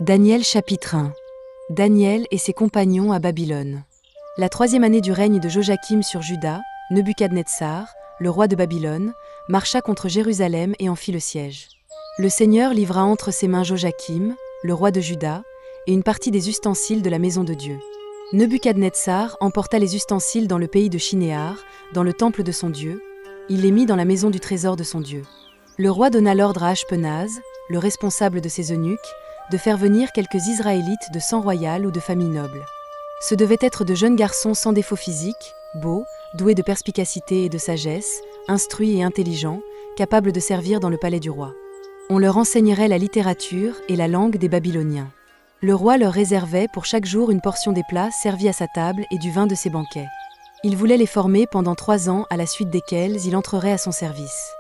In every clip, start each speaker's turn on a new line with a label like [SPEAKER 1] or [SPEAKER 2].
[SPEAKER 1] Daniel chapitre 1. Daniel et ses compagnons à Babylone. La 3e année du règne de Joachim sur Juda, Nebuchadnezzar, le roi de Babylone, marcha contre Jérusalem et en fit le siège. Le Seigneur livra entre ses mains Joachim, le roi de Juda, et une partie des ustensiles de la maison de Dieu. Nebuchadnezzar emporta les ustensiles dans le pays de Shinéar, dans le temple de son Dieu. Il les mit dans la maison du trésor de son Dieu. Le roi donna l'ordre à Ashpenaz, le responsable de ses eunuques, de faire venir quelques Israélites de sang royal ou de famille noble. Ce devaient être de jeunes garçons sans défaut physique, beaux, doués de perspicacité et de sagesse, instruits et intelligents, capables de servir dans le palais du roi. On leur enseignerait la littérature et la langue des Babyloniens. Le roi leur réservait pour chaque jour une portion des plats servis à sa table et du vin de ses banquets. Il voulait les former pendant 3 ans à la suite desquels il entrerait à son service.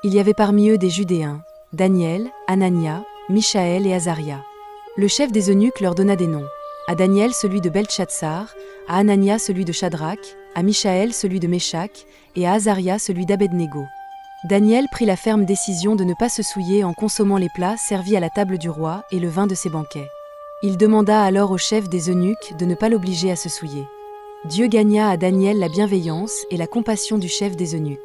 [SPEAKER 1] Il y avait parmi eux des Judéens, Daniel, Anania, Michaël et Azaria. Le chef des eunuques leur donna des noms. À Daniel celui de Beltchatsar, à Anania celui de Shadrach, à Michaël celui de Méshach, et à Azaria celui d'Abednego. Daniel prit la ferme décision de ne pas se souiller en consommant les plats servis à la table du roi et le vin de ses banquets. Il demanda alors au chef des eunuques de ne pas l'obliger à se souiller. Dieu gagna à Daniel la bienveillance et la compassion du chef des eunuques.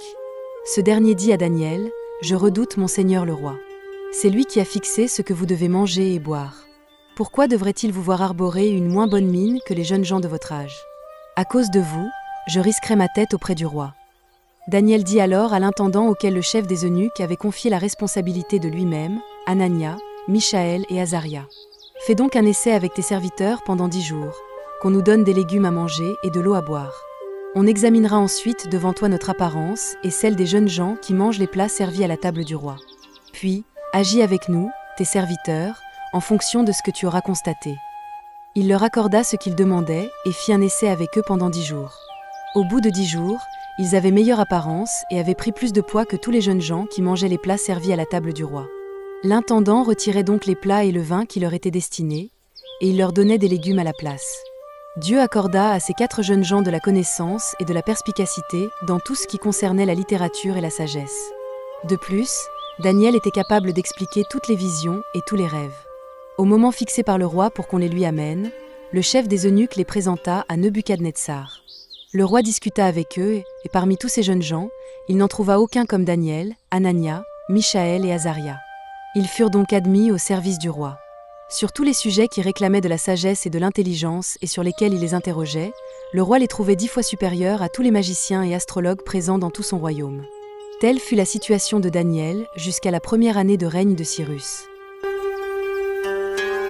[SPEAKER 1] Ce dernier dit à Daniel, « Je redoute mon Seigneur le roi. C'est lui qui a fixé ce que vous devez manger et boire. Pourquoi devrait-il vous voir arborer une moins bonne mine que les jeunes gens de votre âge? À cause de vous, je risquerai ma tête auprès du roi. » Daniel dit alors à l'intendant auquel le chef des eunuques avait confié la responsabilité de lui-même, Anania, Michaël et Azaria. « Fais donc un essai avec tes serviteurs pendant 10 jours, qu'on nous donne des légumes à manger et de l'eau à boire. On examinera ensuite devant toi notre apparence et celle des jeunes gens qui mangent les plats servis à la table du roi. Puis, agis avec nous, tes serviteurs, en fonction de ce que tu auras constaté. » Il leur accorda ce qu'ils demandaient et fit un essai avec eux pendant 10 jours. Au bout de 10 jours, ils avaient meilleure apparence et avaient pris plus de poids que tous les jeunes gens qui mangeaient les plats servis à la table du roi. L'intendant retirait donc les plats et le vin qui leur étaient destinés, et il leur donnait des légumes à la place. Dieu accorda à ces 4 jeunes gens de la connaissance et de la perspicacité dans tout ce qui concernait la littérature et la sagesse. De plus, Daniel était capable d'expliquer toutes les visions et tous les rêves. Au moment fixé par le roi pour qu'on les lui amène, le chef des eunuques les présenta à Nebuchadnezzar. Le roi discuta avec eux, et parmi tous ces jeunes gens, il n'en trouva aucun comme Daniel, Anania, Michaël et Azaria. Ils furent donc admis au service du roi. Sur tous les sujets qui réclamaient de la sagesse et de l'intelligence et sur lesquels il les interrogeait, le roi les trouvait 10 fois supérieurs à tous les magiciens et astrologues présents dans tout son royaume. Telle fut la situation de Daniel jusqu'à la 1re année de règne de Cyrus.